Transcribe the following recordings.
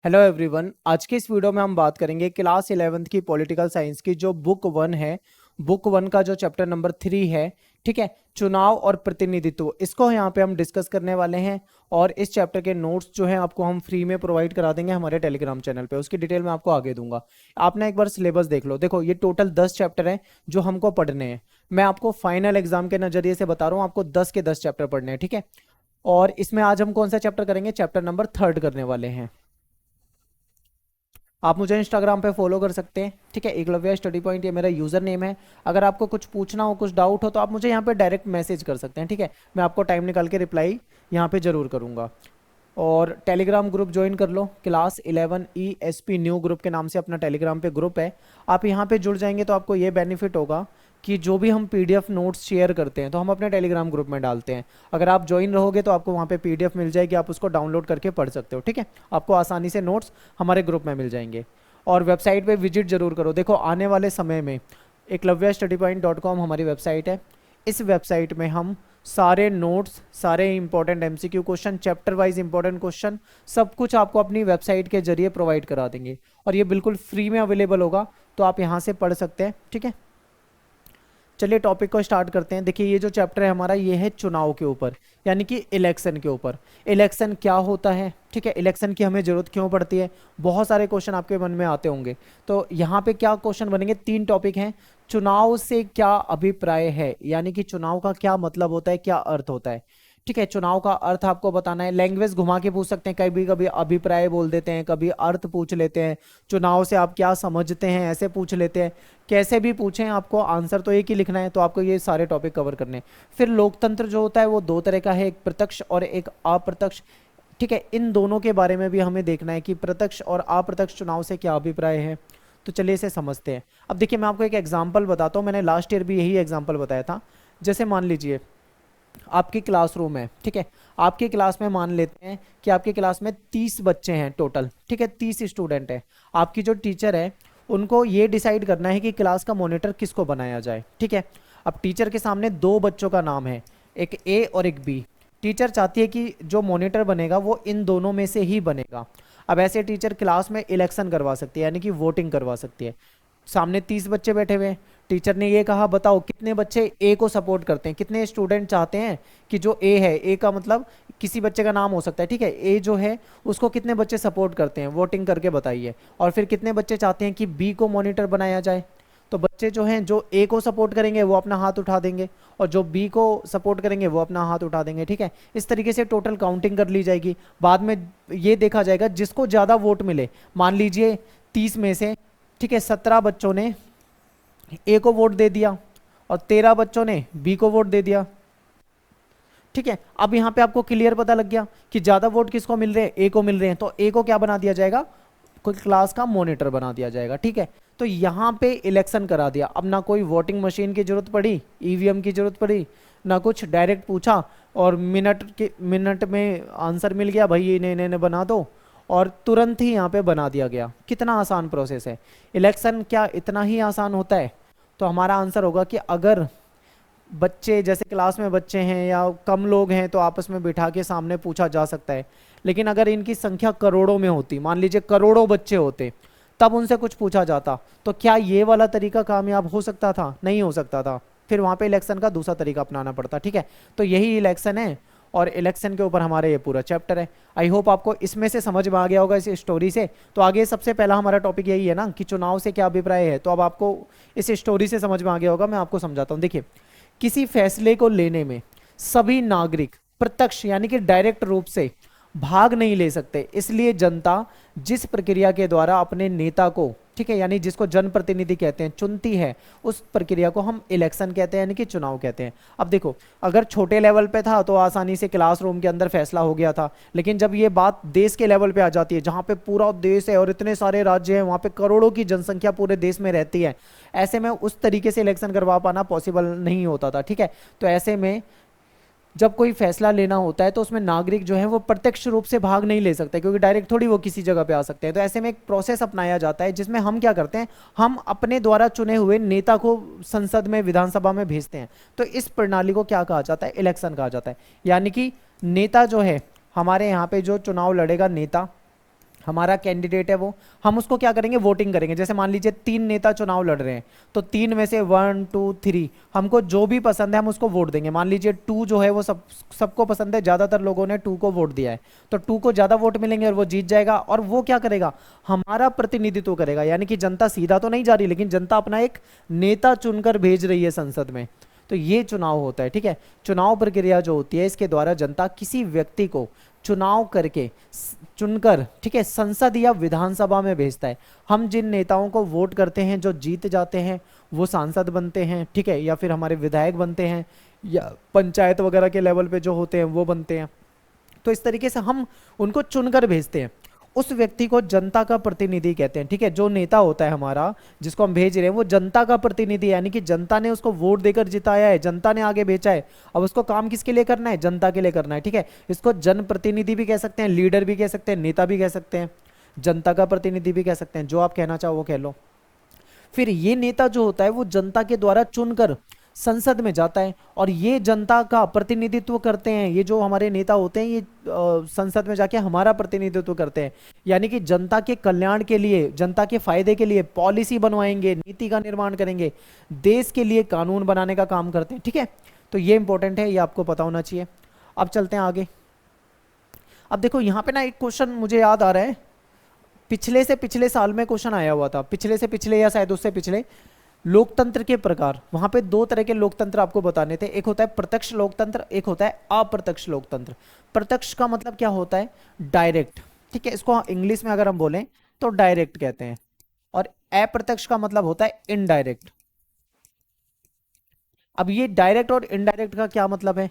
Hello everyone. आज के इस वीडियो में हम बात करेंगे क्लास 11th की पॉलिटिकल साइंस की जो बुक 1 है। बुक 1 का जो चैप्टर नंबर 3 है, ठीक है, चुनाव और प्रतिनिधित्व, इसको यहाँ पे हम डिस्कस करने वाले हैं। और इस चैप्टर के नोट्स जो हैं आपको हम फ्री में प्रोवाइड करा देंगे हमारे टेलीग्राम चैनल पे। उसकी डिटेल मैं आपको आगे दूंगा। आप ना एक बार सिलेबस देख लो। देखो, ये टोटल 10 चैप्टर हैं जो हमको पढ़ने हैं। मैं आपको फाइनल एग्जाम के नजरिए से बता रहा हूँ, आपको 10 के 10 चैप्टर पढ़ने हैं, ठीक है। और इसमें आज हम कौन सा चैप्टर करेंगे? चैप्टर नंबर 3 करने वाले हैं। आप मुझे इंस्टाग्राम पे फॉलो कर सकते हैं, ठीक है। एकलव्य स्टडी पॉइंट ये मेरा यूज़र नेम है। अगर आपको कुछ पूछना हो, कुछ डाउट हो, तो आप मुझे यहाँ पे डायरेक्ट मैसेज कर सकते हैं, ठीक है। मैं आपको टाइम निकाल के रिप्लाई यहाँ पे ज़रूर करूँगा। और टेलीग्राम ग्रुप ज्वाइन कर लो। क्लास 11 ESP न्यू ग्रुप के नाम से अपना टेलीग्राम पे ग्रुप है। आप यहाँ पे जुड़ जाएंगे तो आपको ये बेनिफिट होगा कि जो भी हम PDF नोट्स शेयर करते हैं तो हम अपने टेलीग्राम ग्रुप में डालते हैं। अगर आप ज्वाइन रहोगे तो आपको वहाँ पे PDF मिल जाएगी, आप उसको डाउनलोड करके पढ़ सकते हो, ठीक है। आपको आसानी से नोट्स हमारे ग्रुप में मिल जाएंगे। और वेबसाइट पे विजिट जरूर करो। देखो, आने वाले समय में eklavyastudypoint.com हमारी वेबसाइट है। इस वेबसाइट में हम सारे नोट्स, सारे important MCQ question, chapter wise important question, सब कुछ आपको अपनी वेबसाइट के जरिए प्रोवाइड करा देंगे। और ये बिल्कुल फ्री में अवेलेबल होगा, तो आप यहाँ से पढ़ सकते हैं, ठीक है। चलिए टॉपिक को स्टार्ट करते हैं। देखिए, ये जो चैप्टर है हमारा, ये है चुनाव के ऊपर, यानी कि इलेक्शन के ऊपर। इलेक्शन क्या होता है, ठीक है, इलेक्शन की हमें जरूरत क्यों पड़ती है। बहुत सारे क्वेश्चन आपके मन में आते होंगे। तो यहाँ पे क्या क्वेश्चन बनेंगे? 3 टॉपिक हैं। चुनाव से क्या अभिप्राय है, यानी कि चुनाव का क्या मतलब होता है, क्या अर्थ होता है, ठीक है। चुनाव का अर्थ आपको बताना है। लैंग्वेज घुमा के पूछ सकते हैं, कभी कभी अभिप्राय बोल देते हैं, कभी अर्थ पूछ लेते हैं। चुनाव से आप क्या समझते हैं, ऐसे पूछ लेते हैं। कैसे भी पूछें, आपको आंसर तो एक ही लिखना है। तो आपको ये सारे टॉपिक कवर करने हैं। फिर लोकतंत्र जो होता है वो 2 तरह का है, एक प्रत्यक्ष और एक अप्रत्यक्ष, ठीक है। इन दोनों के बारे में भी हमें देखना है कि प्रत्यक्ष और अप्रत्यक्ष चुनाव से क्या अभिप्राय है। तो चलिए इसे समझते हैं। अब देखिए, मैं आपको एक एग्जाम्पल बताता हूँ। मैंने लास्ट ईयर भी यही एग्जाम्पल बताया था। जैसे मान लीजिए आपकी क्लासरूम है, ठीक है। आपकी क्लास में मान लेते हैं कि आपकी क्लास में 30 बच्चे हैं टोटल, ठीक है, 30 स्टूडेंट है। आपकी जो टीचर है उनको ये डिसाइड करना है कि क्लास का मॉनिटर किसको बनाया जाए, ठीक है। अब टीचर के सामने 2 बच्चों का नाम है, एक A और एक B। टीचर चाहती है कि जो मॉनिटर बनेगा वो इन दोनों में से ही बनेगा। अब ऐसे टीचर क्लास में इलेक्शन करवा सकती है, यानी कि वोटिंग करवा सकती है। सामने 30 बच्चे बैठे हुए हैं। टीचर ने ये कहा, बताओ कितने बच्चे ए को सपोर्ट करते हैं, कितने स्टूडेंट चाहते हैं कि जो ए है, ए का मतलब किसी बच्चे का नाम हो सकता है, ठीक है, ए जो है उसको कितने बच्चे सपोर्ट करते हैं, वोटिंग करके बताइए। और फिर कितने बच्चे चाहते हैं कि बी को मॉनिटर बनाया जाए। तो बच्चे जो हैं, जो ए को सपोर्ट करेंगे वो अपना हाथ उठा देंगे, और जो बी को सपोर्ट करेंगे वो अपना हाथ उठा देंगे, ठीक है। इस तरीके से टोटल काउंटिंग कर ली जाएगी। बाद में ये देखा जाएगा जिसको ज़्यादा वोट मिले। मान लीजिए 30 में से, ठीक है, 17 बच्चों ने ए को वोट दे दिया और 13 बच्चों ने बी को वोट दे दिया, ठीक है। अब यहाँ पे आपको क्लियर पता लग गया कि ज्यादा वोट किसको मिल रहे हैं, ए को मिल रहे हैं। तो ए को क्या बना दिया जाएगा? कोई क्लास का मॉनिटर बना दिया जाएगा, ठीक है। तो यहाँ पे इलेक्शन करा दिया। अब ना कोई वोटिंग मशीन की जरूरत पड़ी, EVM की जरूरत पड़ी, ना कुछ, डायरेक्ट पूछा और मिनट में आंसर मिल गया, भाई इन्हें इन्हें बना दो, और तुरंत ही यहाँ पे बना दिया गया। कितना आसान प्रोसेस है। इलेक्शन क्या इतना ही आसान होता है? तो हमारा आंसर होगा कि अगर बच्चे, जैसे क्लास में बच्चे हैं या कम लोग हैं, तो आपस में बिठा के सामने पूछा जा सकता है। लेकिन अगर इनकी संख्या करोड़ों में होती, मान लीजिए करोड़ों बच्चे होते, तब उनसे कुछ पूछा जाता, तो क्या ये वाला तरीका कामयाब हो सकता था? नहीं हो सकता था। फिर वहाँ पे इलेक्शन का दूसरा तरीका अपनाना पड़ता, ठीक है। तो यही इलेक्शन है, और इलेक्शन के ऊपर हमारे ये पूरा चैप्टर है। आई होप आपको इसमें से समझ में आ गया होगा, इस स्टोरी से। तो आगे सबसे पहला हमारा टॉपिक यही है ना कि चुनाव से क्या अभिप्राय है। तो अब आपको इस स्टोरी से समझ में आ गया होगा। मैं आपको समझाता हूँ। देखिए, किसी फैसले को लेने में सभी नागरिक प्रत्यक्ष यानी कि डायरेक्ट रूप से भाग नहीं ले सकते। इसलिए जनता जिस प्रक्रिया के द्वारा अपने नेता को, ठीक है, यानी जिसको जनप्रतिनिधि कहते हैं, चुनती है, उस प्रक्रिया को हम इलेक्शन कहते हैं, यानी कि चुनाव कहते हैं। अब देखो, अगर छोटे लेवल पे था तो आसानी से क्लासरूम के अंदर फैसला हो गया था। लेकिन जब ये बात देश के लेवल पे आ जाती है, जहाँ पे पूरा देश है और इतने सारे राज्य हैं, वहाँ पे करोड़ों की जनसंख्या पूरे देश में रहती है, ऐसे में उस तरीके से इलेक्शन करवा पाना पॉसिबल नहीं होता था, ठीक है। तो ऐसे में जब कोई फैसला लेना होता है तो उसमें नागरिक जो है वो प्रत्यक्ष रूप से भाग नहीं ले सकते, क्योंकि डायरेक्ट थोड़ी वो किसी जगह पे आ सकते हैं। तो ऐसे में एक प्रोसेस अपनाया जाता है जिसमें हम क्या करते हैं, हम अपने द्वारा चुने हुए नेता को संसद में, विधानसभा में भेजते हैं। तो इस प्रणाली को क्या कहा जाता है? इलेक्शन कहा जाता है। यानी कि नेता जो है, हमारे यहाँ पे जो चुनाव लड़ेगा नेता, हमारा कैंडिडेट है वो, हम उसको क्या करेंगे, वोटिंग करेंगे। जैसे मान लीजिए 3 नेता चुनाव लड़ रहे हैं, तो 3 में से 1 2 3 हमको जो भी पसंद है हम उसको वोट देंगे। मान लीजिए 2 जो है वो सबको पसंद है, ज़्यादातर लोगों ने 2 को वोट दिया है, तो 2 को ज़्यादा वोट मिलेंगे और वो जीत जाएगा। और वो क्या करेगा, हमारा प्रतिनिधित्व करेगा। यानी कि जनता सीधा तो नहीं जा रही, लेकिन जनता अपना एक नेता चुनकर भेज रही है संसद में। तो ये चुनाव होता है, ठीक है। चुनाव प्रक्रिया जो होती है, इसके द्वारा जनता किसी व्यक्ति को चुनाव करके चुनकर, ठीक है, संसद या विधानसभा में भेजता है। हम जिन नेताओं को वोट करते हैं जो जीत जाते हैं वो सांसद बनते हैं, ठीक है, या फिर हमारे विधायक बनते हैं, या पंचायत वगैरह के लेवल पे जो होते हैं वो बनते हैं। तो इस तरीके से हम उनको चुनकर भेजते हैं। उस व्यक्ति को जनता का प्रतिनिधि कहते हैं, ठीक है। जो नेता होता है हमारा, जिसको हम भेज रहे हैं, वो जनता का प्रतिनिधि है, यानी कि जनता ने उसको वोट देकर जिताया है, जनता ने आगे भेजा है। अब उसको काम किसके लिए करना है, जनता के लिए करना है, ठीक है। इसको जनप्रतिनिधि भी कह सकते हैं, लीडर भी कह सकते हैं, नेता भी कह सकते हैं, जनता का प्रतिनिधि भी कह सकते हैं, जो आप कहना चाहो वो कह लो। फिर ये नेता जो होता है वो जनता के द्वारा चुनकर संसद में जाता है और ये जनता का प्रतिनिधित्व करते हैं। ये जो हमारे नेता होते हैं ये संसद में जाके हमारा प्रतिनिधित्व करते हैं, यानी कि जनता के कल्याण के लिए, जनता के फायदे के लिए पॉलिसी बनवाएंगे, नीति का निर्माण करेंगे, देश के लिए कानून बनाने का काम करते हैं, ठीक है। तो ये इंपॉर्टेंट है, ये आपको पता होना चाहिए। अब चलते हैं आगे। अब देखो यहाँ पे ना एक क्वेश्चन मुझे याद आ रहा है, पिछले से पिछले साल में क्वेश्चन आया हुआ था, पिछले से पिछले या शायद उससे पिछले। लोकतंत्र के प्रकार, वहां पे 2 तरह के लोकतंत्र आपको बताने थे। एक होता है प्रत्यक्ष लोकतंत्र, एक होता है अप्रत्यक्ष लोकतंत्र। प्रत्यक्ष का मतलब क्या होता है, डायरेक्ट, ठीक है, इसको इंग्लिश में अगर हम बोलें तो डायरेक्ट कहते हैं। और अप्रत्यक्ष का मतलब होता है इनडायरेक्ट। अब ये डायरेक्ट और इनडायरेक्ट का क्या मतलब है,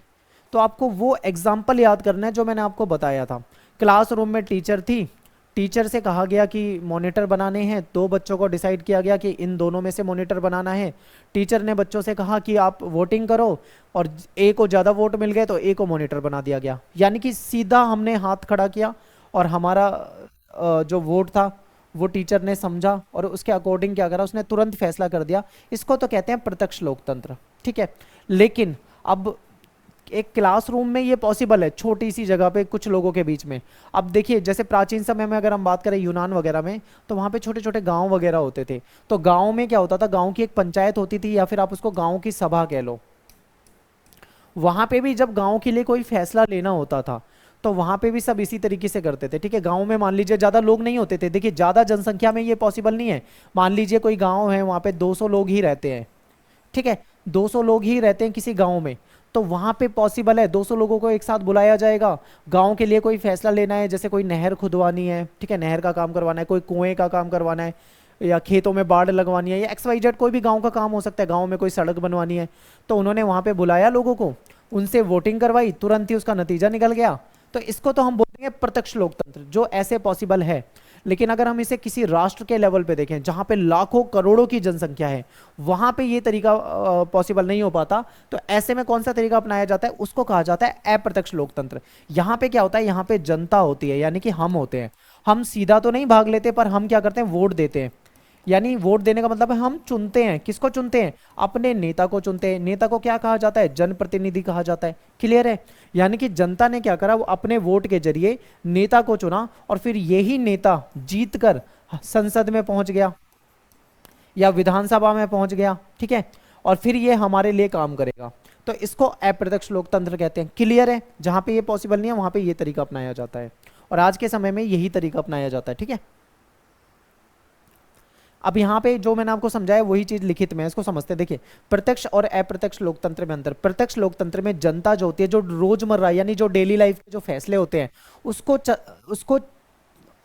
तो आपको वो एग्जाम्पल याद करना है जो मैंने आपको बताया था। क्लासरूम में टीचर थी, टीचर से कहा गया कि मॉनिटर बनाने हैं, 2 बच्चों को डिसाइड किया गया कि इन दोनों में से मॉनिटर बनाना है। टीचर ने बच्चों से कहा कि आप वोटिंग करो, और ए को ज़्यादा वोट मिल गए तो ए को मॉनिटर बना दिया गया। यानी कि सीधा हमने हाथ खड़ा किया और हमारा जो वोट था वो टीचर ने समझा और उसके अकॉर्डिंग क्या करा, उसने तुरंत फैसला कर दिया। इसको तो कहते हैं प्रत्यक्ष लोकतंत्र, ठीक है। लेकिन अब एक क्लासरूम में ये पॉसिबल है, छोटी सी जगह पे कुछ लोगों के बीच में। अब देखिए जैसे प्राचीन समय में अगर हम बात करें यूनान वगैरह में, तो वहाँ पे छोटे छोटे गांव वगैरह होते थे। तो गांव में क्या होता था, गांव की एक पंचायत होती थी या फिर आप उसको गांव की सभा कह लो। वहाँ पे भी जब गांव के लिए कोई फैसला लेना होता था तो वहाँ पे भी सब इसी तरीके से करते थे, ठीक है। गाँव में मान लीजिए ज़्यादा लोग नहीं होते थे, देखिए ज़्यादा जनसंख्या में ये पॉसिबल नहीं है। मान लीजिए कोई गाँव है, वहाँ पे 200 लोग ही रहते हैं, ठीक है, 200 लोग ही रहते हैं किसी गांव में, तो वहां पे पॉसिबल है 200 लोगों को एक साथ बुलाया जाएगा। गांव के लिए कोई फैसला लेना है, जैसे कोई नहर खुदवानी है, ठीक है, नहर का काम करवाना है, कोई कुएं का काम करवाना है, या खेतों में बाढ़ लगवानी है, या XYZ कोई भी गांव का काम हो सकता है, गांव में कोई सड़क बनवानी है। तो उन्होंने वहां पे बुलाया लोगों को, उनसे वोटिंग करवाई, तुरंत ही उसका नतीजा निकल गया। तो इसको तो हम बोलेंगे प्रत्यक्ष लोकतंत्र, जो ऐसे पॉसिबल है। लेकिन अगर हम इसे किसी राष्ट्र के लेवल पे देखें जहां पे लाखों करोड़ों की जनसंख्या है, वहां पे ये तरीका पॉसिबल नहीं हो पाता। तो ऐसे में कौन सा तरीका अपनाया जाता है, उसको कहा जाता है अप्रत्यक्ष लोकतंत्र। यहाँ पे क्या होता है, यहाँ पे जनता होती है, यानी कि हम होते हैं। हम सीधा तो नहीं भाग लेते, पर हम क्या करते हैं, वोट देते हैं। यानी वोट देने का मतलब है हम चुनते हैं। किसको चुनते हैं, अपने नेता को चुनते हैं। नेता को क्या कहा जाता है, जनप्रतिनिधि कहा जाता है। क्लियर है, यानी कि जनता ने क्या करा, वो अपने वोट के जरिए नेता को चुना और फिर यही नेता जीतकर संसद में पहुंच गया या विधानसभा में पहुंच गया, ठीक है, और फिर ये हमारे लिए काम करेगा। तो इसको अप्रत्यक्ष लोकतंत्र कहते हैं। क्लियर है, जहां पे ये पॉसिबल नहीं है वहां पे ये तरीका अपनाया जाता है, और आज के समय में यही तरीका अपनाया जाता है, ठीक है। अब यहाँ पे जो मैंने आपको समझाया वही चीज लिखित में, इसको समझते हैं। देखिए प्रत्यक्ष और अप्रत्यक्ष लोकतंत्र में अंतर। प्रत्यक्ष लोकतंत्र में जनता जो होती है, जो रोजमर्रा यानी जो डेली लाइफ के जो फैसले होते हैं उसको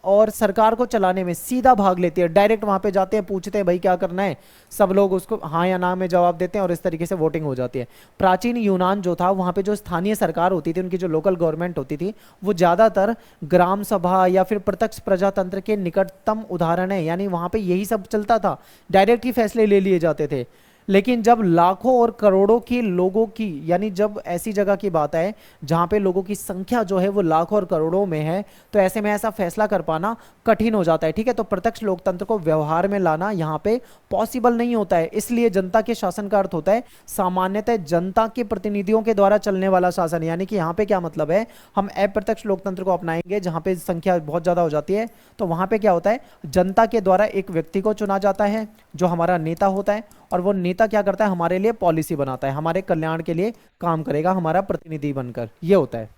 और सरकार को चलाने में सीधा भाग लेती है। डायरेक्ट वहां पे जाते हैं, पूछते हैं भाई क्या करना है, सब लोग उसको हाँ या ना में जवाब देते हैं और इस तरीके से वोटिंग हो जाती है। प्राचीन यूनान जो था, वहां पे जो स्थानीय सरकार होती थी, उनकी जो लोकल गवर्नमेंट होती थी, वो ज्यादातर ग्राम सभा या फिर प्रत्यक्ष प्रजातंत्र के निकटतम उदाहरण है। यानी वहां पे यही सब चलता था, डायरेक्ट ही फैसले ले लिए जाते थे। लेकिन जब लाखों और करोड़ों की लोगों की, यानी जब ऐसी जगह की बात है जहां पे लोगों की संख्या जो है वो लाखों और करोड़ों में है, तो ऐसे में ऐसा फैसला कर पाना कठिन हो जाता है। ठीक है, तो प्रत्यक्ष लोकतंत्र को व्यवहार में लाना यहाँ पे पॉसिबल नहीं होता है। इसलिए जनता के शासन का अर्थ होता है सामान्यतः जनता के प्रतिनिधियों के द्वारा चलने वाला शासन। यानी कि यहाँ पे क्या मतलब है, हम अप्रत्यक्ष लोकतंत्र को अपनाएंगे जहां पे संख्या बहुत ज्यादा हो जाती है, तो वहां पे क्या होता है, जनता के द्वारा एक व्यक्ति को चुना जाता है जो हमारा नेता होता है, और वो नेता क्या करता है, हमारे लिए पॉलिसी बनाता है, हमारे कल्याण के लिए काम करेगा हमारा प्रतिनिधि बनकर, ये होता है।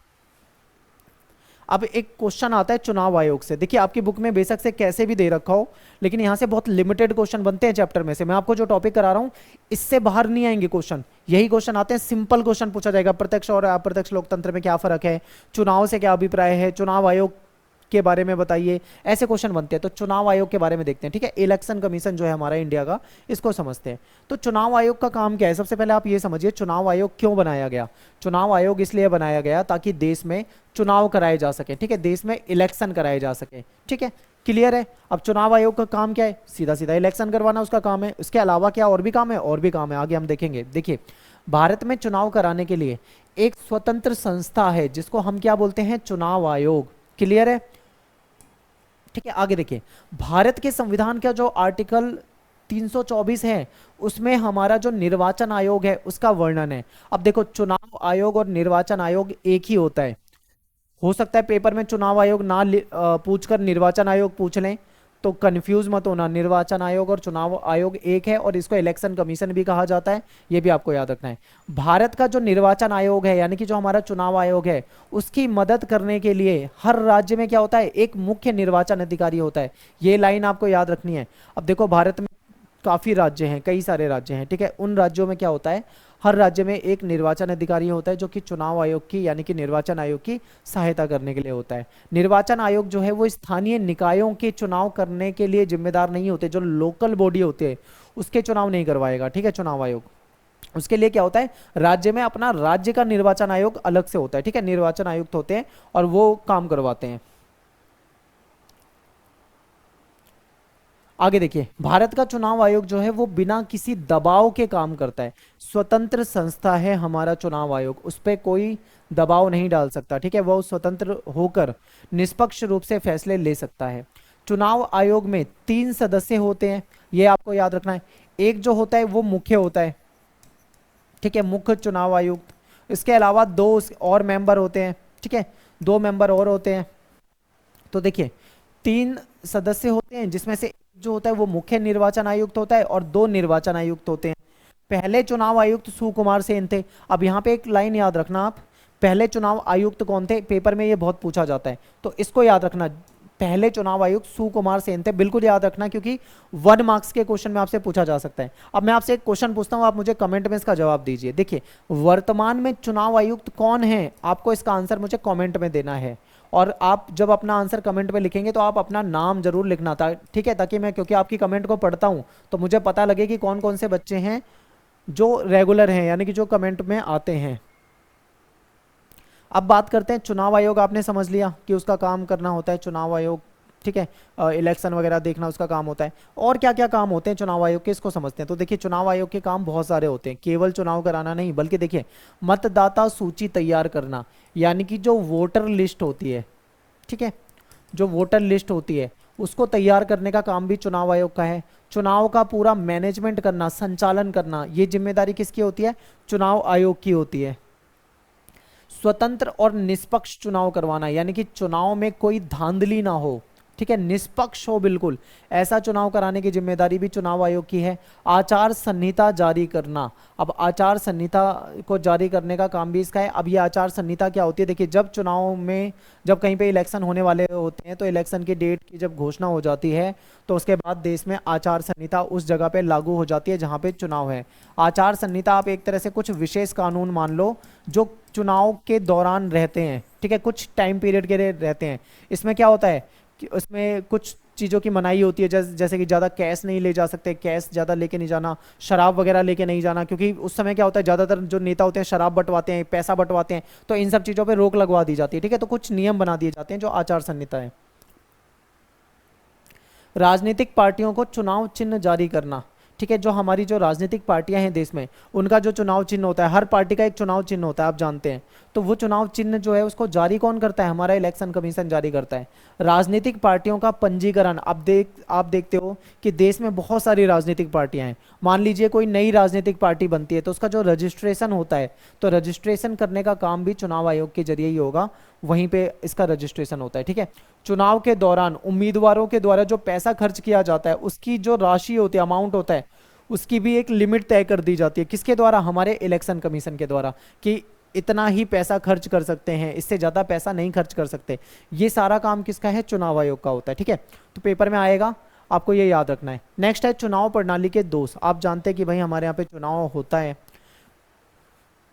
अब एक क्वेश्चन आता है चुनाव आयोग से। देखिए आपकी बुक में बेशक से कैसे भी दे रखा हो, लेकिन यहां से बहुत लिमिटेड क्वेश्चन बनते हैं चैप्टर में से। मैं आपको जो टॉपिक करा रहा हूं इससे बाहर नहीं आएंगे क्वेश्चन, यही क्वेश्चन आते हैं। सिंपल क्वेश्चन पूछा जाएगा, प्रत्यक्ष और अप्रत्यक्ष लोकतंत्र में क्या फर्क है, चुनाव से क्या अभिप्राय है, चुनाव आयोग के बारे में बताइए, ऐसे क्वेश्चन बनते हैं। तो चुनाव आयोग के बारे में देखते हैं। ठीक है, इलेक्शन कमीशन जो है हमारा इंडिया का, इसको समझते हैं। तो चुनाव आयोग का काम क्या है, सबसे पहले आप ये समझिए चुनाव आयोग क्यों बनाया गया। चुनाव आयोग इसलिए बनाया गया ताकि देश में चुनाव कराए जा सके। ठीक है, देश में इलेक्शन कराए जा सके। ठीक है, क्लियर है। अब चुनाव आयोग का काम क्या है, सीधा सीधा इलेक्शन करवाना उसका काम है। उसके अलावा क्या और भी काम है, और भी काम है, आगे हम देखेंगे। देखिए भारत में चुनाव कराने के लिए एक स्वतंत्र संस्था है जिसको हम क्या बोलते हैं, चुनाव आयोग। क्लियर है। ठीक है, आगे देखिए भारत के संविधान का जो आर्टिकल 324 है उसमें हमारा जो निर्वाचन आयोग है उसका वर्णन है। अब देखो चुनाव आयोग और निर्वाचन आयोग एक ही होता है। हो सकता है पेपर में चुनाव आयोग ना पूछकर निर्वाचन आयोग पूछ लें, तो कंफ्यूज मत होना। निर्वाचन आयोग और चुनाव आयोग एक है, और इसको इलेक्शन कमीशन भी कहा जाता है, ये भी आपको याद रखना है। भारत का जो निर्वाचन आयोग है, यानी कि जो हमारा चुनाव आयोग है, उसकी मदद करने के लिए हर राज्य में क्या होता है, एक मुख्य निर्वाचन अधिकारी होता है। ये लाइन आपको याद रखनी है। अब देखो भारत में काफी राज्य हैं, कई सारे राज्य हैं। ठीक है, उन राज्यों में क्या होता है, हर राज्य में एक निर्वाचन अधिकारी होता है जो कि चुनाव आयोग की, यानी कि निर्वाचन आयोग की सहायता करने के लिए होता है। निर्वाचन आयोग जो है वो स्थानीय निकायों के चुनाव करने के लिए जिम्मेदार नहीं होते, जो लोकल बॉडी होते हैं उसके चुनाव नहीं करवाएगा। ठीक है, चुनाव आयोग उसके लिए क्या होता है, राज्य में अपना राज्य का निर्वाचन आयोग अलग से होता है। ठीक है, निर्वाचन आयुक्त होते हैं और वो काम करवाते हैं। आगे देखिए भारत का चुनाव आयोग जो है वो बिना किसी दबाव के काम करता है। स्वतंत्र संस्था है हमारा चुनाव आयोग, उस पर कोई दबाव नहीं डाल सकता। ठीक है, वो स्वतंत्र होकर निष्पक्ष रूप से फैसले ले सकता है। चुनाव आयोग में 3 सदस्य होते हैं, ये आपको याद रखना है। एक जो होता है वो मुख्य होता है। ठीक है, मुख्य चुनाव आयुक्त। इसके अलावा 2 और मेंबर होते हैं। ठीक है, 2 मेंबर और होते हैं। तो देखिए 3 सदस्य होते हैं जिसमें से जो होता है वो मुख्य निर्वाचन आयुक्त होता है और 2 निर्वाचन आयुक्त होते हैं। पहले चुनाव आयुक्त सुकुमार सेन थे। अब यहाँ पे एक लाइन याद रखना आप, पहले चुनाव आयुक्त कौन थे, पेपर में ये बहुत पूछा जाता है, तो इसको याद रखना। पहले चुनाव आयुक्त सुकुमार सेन थे, बिल्कुल याद रखना, क्योंकि 1 मार्क्स के क्वेश्चन में आपसे पूछा जा सकता है। अब मैं आपसे एक क्वेश्चन पूछता हूँ, आप मुझे कमेंट में इसका जवाब दीजिए। देखिए वर्तमान में चुनाव आयुक्त कौन है, आपको इसका आंसर मुझे कमेंट में देना है। और आप जब अपना आंसर कमेंट में लिखेंगे तो आप अपना नाम जरूर लिखना था। ठीक है, ताकि मैं, क्योंकि आपकी कमेंट को पढ़ता हूं तो मुझे पता लगे कि कौन कौन से बच्चे हैं जो रेगुलर हैं, यानी कि जो कमेंट में आते हैं। अब बात करते हैं चुनाव आयोग। आपने समझ लिया कि उसका काम करना होता है चुनाव आयोग। ठीक है, इलेक्शन वगैरह देखना उसका काम होता है। और क्या क्या काम होते हैं चुनाव आयोग के, इसको समझते हैं। तो देखिए चुनाव आयोग के काम बहुत सारे होते हैं, केवल चुनाव कराना नहीं, बल्कि देखिए मतदाता सूची तैयार करना, यानी कि जो वोटर लिस्ट होती है। ठीक है, जो वोटर लिस्ट होती है उसको तैयार करने का काम भी चुनाव आयोग का है। चुनाव का पूरा मैनेजमेंट करना, संचालन करना, ये जिम्मेदारी किसकी होती है, चुनाव आयोग की होती है। स्वतंत्र और निष्पक्ष चुनाव करवाना, यानी कि चुनाव में कोई धांधली ना हो। ठीक है, निष्पक्ष हो बिल्कुल, ऐसा चुनाव कराने की जिम्मेदारी भी चुनाव आयोग की है। आचार संहिता जारी करना, अब आचार संहिता को जारी करने का काम भी इसका है। अब ये आचार संहिता क्या होती है, देखिए जब चुनाव में, जब कहीं पे इलेक्शन होने वाले होते हैं तो इलेक्शन की डेट की जब घोषणा हो जाती है तो उसके बाद देश में आचार संहिता उस जगह पे लागू हो जाती है जहाँ पे चुनाव है। आचार संहिता आप एक तरह से कुछ विशेष कानून मान लो जो चुनाव के दौरान रहते हैं। ठीक है, कुछ टाइम पीरियड के लिए रहते हैं। इसमें क्या होता है कि उसमें कुछ चीज़ों की मनाही होती है, जैसे कि ज़्यादा कैश नहीं ले जा सकते, कैश ज़्यादा लेके नहीं जाना, शराब वगैरह लेके नहीं जाना, क्योंकि उस समय क्या होता है ज़्यादातर जो नेता होते हैं शराब बंटवाते हैं, पैसा बंटवाते हैं, तो इन सब चीज़ों पे रोक लगवा दी जाती है। ठीक है, तो कुछ नियम बना दिए जाते हैं जो आचार संहिता है। राजनीतिक पार्टियों को चुनाव चिन्ह जारी करना। ठीक है, जो हमारी जो राजनीतिक पार्टियां हैं देश में, उनका जो चुनाव चिन्ह होता है, हर पार्टी का एक चुनाव चिन्ह होता है, आप जानते हैं। तो वो चुनाव चिन्ह जो है उसको जारी कौन करता है? हमारा इलेक्शन कमीशन जारी करता है। राजनीतिक पार्टियों का पंजीकरण, आप देखते हो कि देश में बहुत सारी राजनीतिक पार्टियां हैं। मान लीजिए कोई नई राजनीतिक पार्टी बनती है तो उसका जो रजिस्ट्रेशन होता है, तो रजिस्ट्रेशन करने का काम भी चुनाव आयोग के जरिए ही होगा, वहीं पे इसका रजिस्ट्रेशन होता है। ठीक है, चुनाव के दौरान उम्मीदवारों के द्वारा जो पैसा खर्च किया जाता है, उसकी जो राशि होती है, अमाउंट होता है, उसकी भी एक लिमिट तय कर दी जाती है। किसके द्वारा? हमारे इलेक्शन कमीशन के द्वारा, कि इतना ही पैसा खर्च कर सकते हैं, इससे ज़्यादा पैसा नहीं खर्च कर सकते। ये सारा काम किसका है? चुनाव आयोग का होता है। ठीक है, तो पेपर में आएगा, आपको ये याद रखना है। नेक्स्ट है चुनाव प्रणाली के दोष। आप जानते हैं कि भाई हमारे यहाँ पे चुनाव होता है,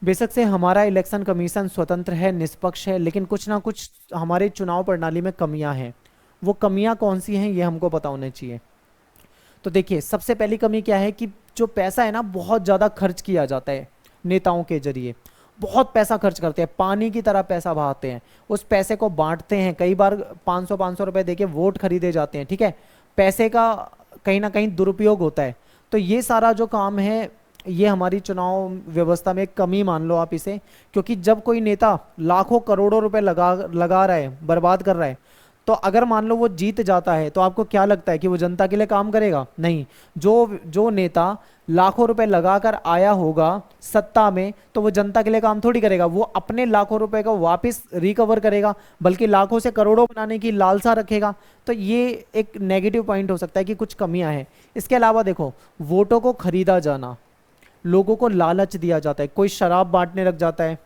बेशक से हमारा इलेक्शन कमीशन स्वतंत्र है, निष्पक्ष है, लेकिन कुछ ना कुछ हमारे चुनाव प्रणाली में कमियां हैं। वो कमियां कौन सी हैं, ये हमको पता होने चाहिए। तो देखिए, सबसे पहली कमी क्या है कि जो पैसा है ना, बहुत ज़्यादा खर्च किया जाता है नेताओं के जरिए। बहुत पैसा खर्च करते हैं, पानी की तरह पैसा बहाते हैं, उस पैसे को बांटते हैं। कई बार 500 रुपए देके वोट खरीदे जाते हैं। ठीक है, पैसे का कहीं ना कहीं दुरुपयोग होता है। तो ये सारा जो काम है, ये हमारी चुनाव व्यवस्था में एक कमी मान लो आप इसे। क्योंकि जब कोई नेता लाखों करोड़ों रुपए लगा रहा है, बर्बाद कर रहा है, तो अगर मान लो वो जीत जाता है, तो आपको क्या लगता है कि वो जनता के लिए काम करेगा? नहीं। जो नेता लाखों रुपए लगाकर आया होगा सत्ता में, तो वो जनता के लिए काम थोड़ी करेगा। वो अपने लाखों रुपए को वापस रिकवर करेगा, बल्कि लाखों से करोड़ों बनाने की लालसा रखेगा। तो ये एक नेगेटिव पॉइंट हो सकता है कि कुछ कमियां हैं। इसके अलावा देखो, वोटों को खरीदा जाना, लोगों को लालच दिया जाता है। कोई शराब बांटने लग जाता है,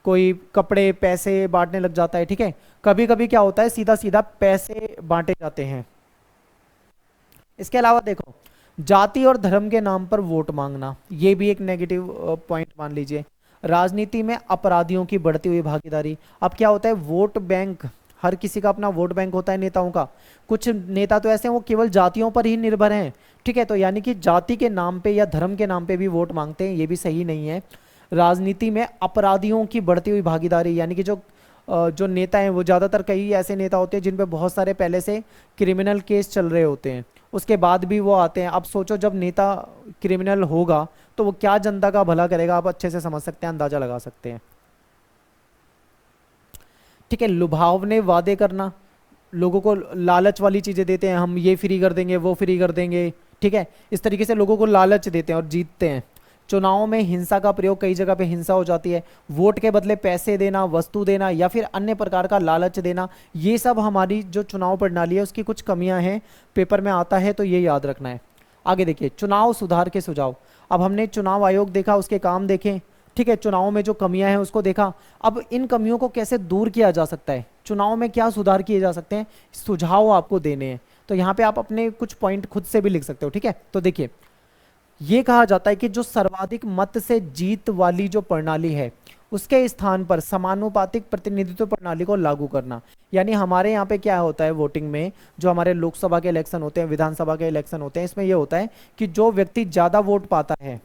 कोई कपड़े पैसे बांटने लग जाता है। ठीक है, कभी कभी क्या होता है, सीधा सीधा पैसे बांटे जाते हैं। इसके अलावा देखो, जाति और धर्म के नाम पर वोट मांगना, ये भी एक नेगेटिव पॉइंट मान लीजिए। राजनीति में अपराधियों की बढ़ती हुई भागीदारी। अब क्या होता है, वोट बैंक, हर किसी का अपना वोट बैंक होता है नेताओं का। कुछ नेता तो ऐसे हैं वो केवल जातियों पर ही निर्भर हैं। ठीक है, तो यानी कि जाति के नाम पे या धर्म के नाम पे भी वोट मांगते हैं, ये भी सही नहीं है। राजनीति में अपराधियों की बढ़ती हुई भागीदारी, यानी कि जो नेता हैं वो ज़्यादातर कई ऐसे नेता होते हैं जिन पे बहुत सारे पहले से क्रिमिनल केस चल रहे होते हैं, उसके बाद भी वो आते हैं। अब सोचो, जब नेता क्रिमिनल होगा तो वो क्या जनता का भला करेगा, आप अच्छे से समझ सकते हैं, अंदाजा लगा सकते हैं। ठीक है, लुभावने वादे करना, लोगों को लालच वाली चीज़ें देते हैं, हम ये फ्री कर देंगे, वो फ्री कर देंगे। ठीक है, इस तरीके से लोगों को लालच देते हैं और जीतते हैं। चुनाव में हिंसा का प्रयोग, कई जगह पे हिंसा हो जाती है। वोट के बदले पैसे देना, वस्तु देना या फिर अन्य प्रकार का लालच देना, ये सब हमारी जो चुनाव प्रणाली है उसकी कुछ कमियां हैं। पेपर में आता है तो ये याद रखना है। आगे देखिए, चुनाव सुधार के सुझाव। अब हमने चुनाव आयोग देखा, उसके काम देखे। ठीक है, चुनाव में जो कमियां हैं उसको देखा। अब इन कमियों को कैसे दूर किया जा सकता है, चुनाव में क्या सुधार किए जा सकते हैं, सुझाव आपको देने हैं। तो यहाँ पे आप अपने कुछ पॉइंट खुद से भी लिख सकते हो। ठीक है, तो देखिए, ये कहा जाता है कि जो सर्वाधिक मत से जीत वाली जो प्रणाली है, उसके स्थान पर समानुपातिक प्रतिनिधित्व प्रणाली को लागू करना। यानी हमारे यहाँ पे क्या होता है, वोटिंग में जो हमारे लोकसभा के इलेक्शन होते हैं, विधानसभा के इलेक्शन होते हैं, इसमें ये होता है कि जो व्यक्ति ज़्यादा वोट पाता है,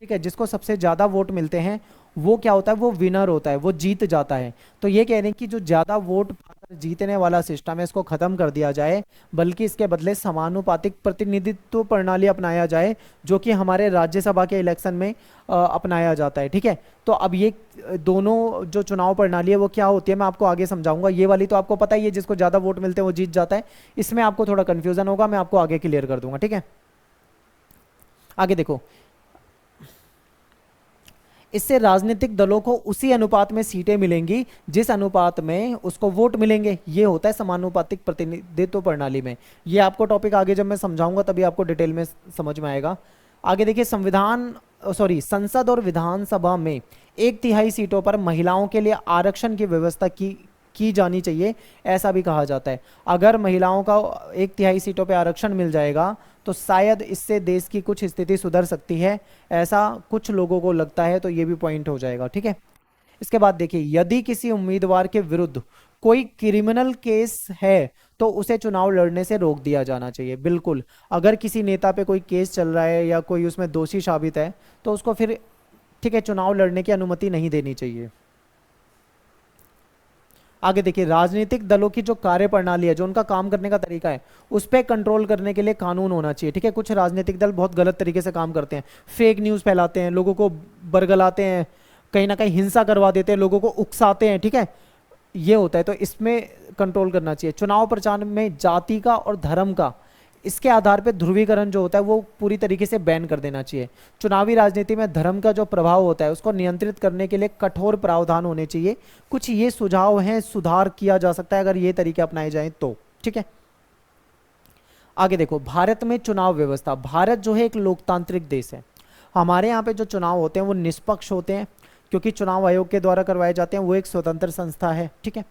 ठीक है, जिसको सबसे ज़्यादा वोट मिलते हैं, वो क्या होता है, वो विनर होता है, वो जीत जाता है। तो ये कह रहे हैं कि जो ज़्यादा वोट पाकर जीतने वाला सिस्टम है, इसको ख़त्म कर दिया जाए, बल्कि इसके बदले समानुपातिक प्रतिनिधित्व प्रणाली अपनाया जाए, जो कि हमारे राज्यसभा के इलेक्शन में अपनाया जाता है। ठीक है, तो अब ये दोनों जो चुनाव प्रणाली है वो क्या होती है, मैं आपको आगे समझाऊंगा। ये वाली तो आपको पता ही है, जिसको ज़्यादा वोट मिलते हैं वो जीत जाता है। इसमें आपको थोड़ा कन्फ्यूज़न होगा, मैं आपको आगे क्लियर कर दूंगा। ठीक है, आगे देखो, इससे राजनीतिक दलों को उसी अनुपात में सीटें मिलेंगी जिस अनुपात में उसको वोट मिलेंगे। ये होता है समानुपातिक प्रतिनिधित्व प्रणाली में। ये आपको टॉपिक आगे जब मैं समझाऊंगा तभी आपको डिटेल में समझ में आएगा। आगे देखिए, संसद और विधानसभा में 1/3 सीटों पर महिलाओं के लिए आरक्षण की व्यवस्था की जानी चाहिए, ऐसा भी कहा जाता है। अगर महिलाओं का 1/3 सीटों पर आरक्षण मिल जाएगा तो शायद इससे देश की कुछ स्थिति सुधर सकती है, ऐसा कुछ लोगों को लगता है। तो ये भी पॉइंट हो जाएगा। ठीक है, इसके बाद देखिए, यदि किसी उम्मीदवार के विरुद्ध कोई क्रिमिनल केस है तो उसे चुनाव लड़ने से रोक दिया जाना चाहिए। बिल्कुल, अगर किसी नेता पे कोई केस चल रहा है या कोई उसमें दोषी साबित है तो उसको फिर, ठीक है, चुनाव लड़ने की अनुमति नहीं देनी चाहिए। आगे देखिए, राजनीतिक दलों की जो कार्य प्रणाली है, जो उनका काम करने का तरीका है, उस पर कंट्रोल करने के लिए कानून होना चाहिए। ठीक है, कुछ राजनीतिक दल बहुत गलत तरीके से काम करते हैं, फेक न्यूज़ फैलाते हैं, लोगों को बरगलाते हैं, कहीं ना कहीं हिंसा करवा देते हैं, लोगों को उकसाते हैं। ठीक है, ये होता है, तो इसमें कंट्रोल करना चाहिए। चुनाव प्रचार में जाति का और धर्म का, इसके आधार पे ध्रुवीकरण जो होता है वो पूरी तरीके से बैन कर देना चाहिए। चुनावी राजनीति में धर्म का जो प्रभाव होता है उसको नियंत्रित करने के लिए कठोर प्रावधान होने चाहिए। कुछ ये सुझाव हैं, सुधार किया जा सकता है अगर ये तरीके अपनाए जाएं तो। ठीक है, आगे देखो, भारत में चुनाव व्यवस्था। भारत जो है एक लोकतांत्रिक देश है। हमारे यहाँ पे जो चुनाव होते हैं वो निष्पक्ष होते हैं, क्योंकि चुनाव आयोग के द्वारा करवाए जाते हैं, वो एक स्वतंत्र संस्था है। ठीक है,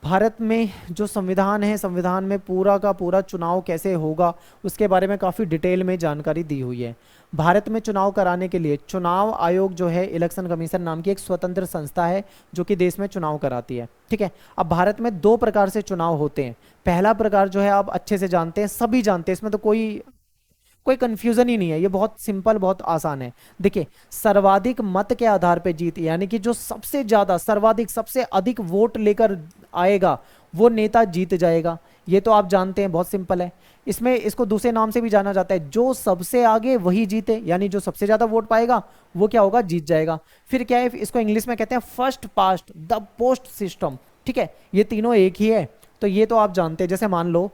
भारत में जो संविधान है, संविधान में पूरा का पूरा चुनाव कैसे होगा उसके बारे में काफ़ी डिटेल में जानकारी दी हुई है। भारत में चुनाव कराने के लिए चुनाव आयोग जो है, इलेक्शन कमीशन नाम की एक स्वतंत्र संस्था है जो कि देश में चुनाव कराती है। ठीक है, अब भारत में दो प्रकार से चुनाव होते हैं। पहला प्रकार जो है आप अच्छे से जानते हैं, सभी जानते हैं, इसमें तो कोई कंफ्यूजन ही नहीं है, ये बहुत सिंपल, बहुत आसान है। देखिए, सर्वाधिक मत के आधार पे जीत, यानी कि जो सबसे ज्यादा, सर्वाधिक, सबसे अधिक वोट लेकर आएगा वो नेता जीत जाएगा। ये तो आप जानते हैं, बहुत सिंपल है। इसमें इसको दूसरे नाम से भी जाना जाता है, जो सबसे आगे वही जीते, यानी जो सबसे ज्यादा वोट पाएगा वो क्या होगा, जीत जाएगा। फिर क्या है, इसको इंग्लिश में कहते हैं first past the post system. ठीक है, ये तीनों एक ही है, तो ये तो आप जानते हैं। जैसे मान लो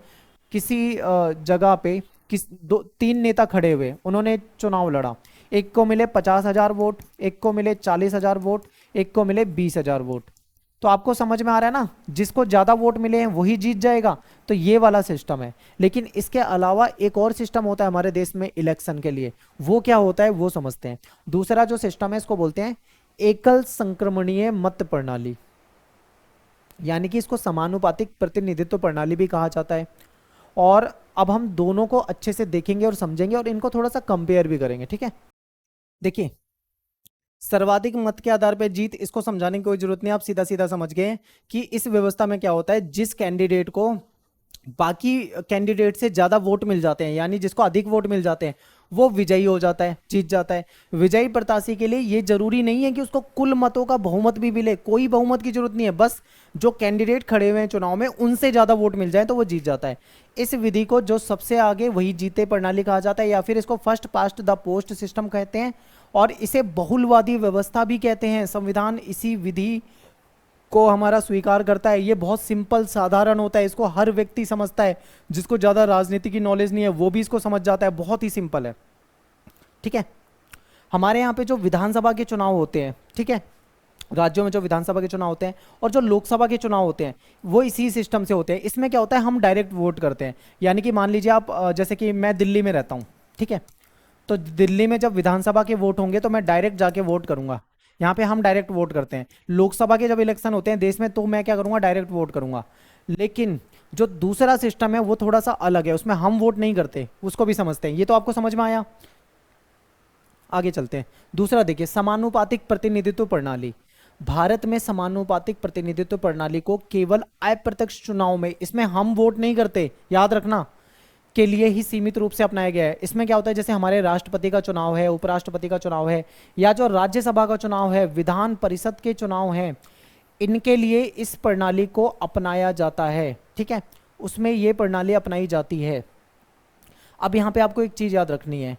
किसी जगह पे तीन नेता खड़े हुए, उन्होंने चुनाव लड़ा, एक को मिले 50,000 वोट, एक को मिले 40,000 वोट, एक को मिले 20,000 वोट। तो आपको समझ में आ रहा है ना, जिसको ज्यादा वोट मिले हैं वही जीत जाएगा। तो ये वाला सिस्टम है। लेकिन इसके अलावा एक और सिस्टम होता है हमारे देश में इलेक्शन के लिए, वो क्या होता है वो समझते हैं। दूसरा जो सिस्टम है इसको बोलते हैं एकल संक्रमणीय मत प्रणाली, यानी कि इसको समानुपातिक प्रतिनिधित्व प्रणाली भी कहा जाता है। और अब हम दोनों को अच्छे से देखेंगे और समझेंगे और इनको थोड़ा सा कंपेयर भी करेंगे। ठीक है, देखिए, सर्वाधिक मत के आधार पर जीत, इसको समझाने की कोई जरूरत नहीं, आप सीधा सीधा समझ गए कि इस व्यवस्था में क्या होता है, जिस कैंडिडेट को बाकी कैंडिडेट से ज्यादा वोट मिल जाते हैं, यानी जिसको अधिक वोट मिल जाते हैं, वो विजयी हो जाता है, जीत जाता है। विजयी प्रत्याशी के लिए ये जरूरी नहीं है कि उसको कुल मतों का बहुमत भी मिले, कोई बहुमत की जरूरत नहीं है, बस जो कैंडिडेट खड़े हुए हैं चुनाव में उनसे ज्यादा वोट मिल जाए तो वो जीत जाता है। इस विधि को जो सबसे आगे वही जीते प्रणाली कहा जाता है, या फिर इसको first past the post system कहते हैं, और इसे बहुलवादी व्यवस्था भी कहते हैं। संविधान इसी विधि को हमारा स्वीकार करता है। ये बहुत सिंपल, साधारण होता है, इसको हर व्यक्ति समझता है, जिसको ज्यादा राजनीति की नॉलेज नहीं है वो भी इसको समझ जाता है, बहुत ही सिंपल है। ठीक है, हमारे यहाँ पे जो विधानसभा के चुनाव होते हैं, ठीक है, राज्यों में जो विधानसभा के चुनाव होते हैं और जो लोकसभा के चुनाव होते हैं वो इसी सिस्टम से होते हैं। इसमें क्या होता है, हम डायरेक्ट वोट करते हैं, यानी कि मान लीजिए आप, जैसे कि मैं दिल्ली में रहता हूँ, ठीक है, तो दिल्ली में जब विधानसभा के वोट होंगे तो मैं डायरेक्ट जाके वोट करूंगा। यहाँ पे हम डायरेक्ट वोट करते हैं। लोकसभा के जब इलेक्शन होते हैं देश में तो मैं क्या करूंगा, डायरेक्ट वोट करूंगा। लेकिन जो दूसरा सिस्टम है वो थोड़ा सा अलग है, उसमें हम वोट नहीं करते, उसको भी समझते हैं। ये तो आपको समझ में आया, आगे चलते हैं। दूसरा देखिए, समानुपातिक प्रतिनिधित्व प्रणाली। भारत में समानुपातिक प्रतिनिधित्व प्रणाली को केवल अप्रत्यक्ष चुनाव में, इसमें हम वोट नहीं करते, याद रखना, के लिए ही सीमित रूप से अपनाया गया है। इसमें क्या होता है, जैसे हमारे राष्ट्रपति का चुनाव है, उपराष्ट्रपति का चुनाव है, या जो राज्यसभा का चुनाव है, विधान परिषद के चुनाव हैं, इनके लिए इस प्रणाली को अपनाया जाता है। ठीक है, उसमें ये प्रणाली अपनाई जाती है। अब यहाँ पे आपको एक चीज याद रखनी है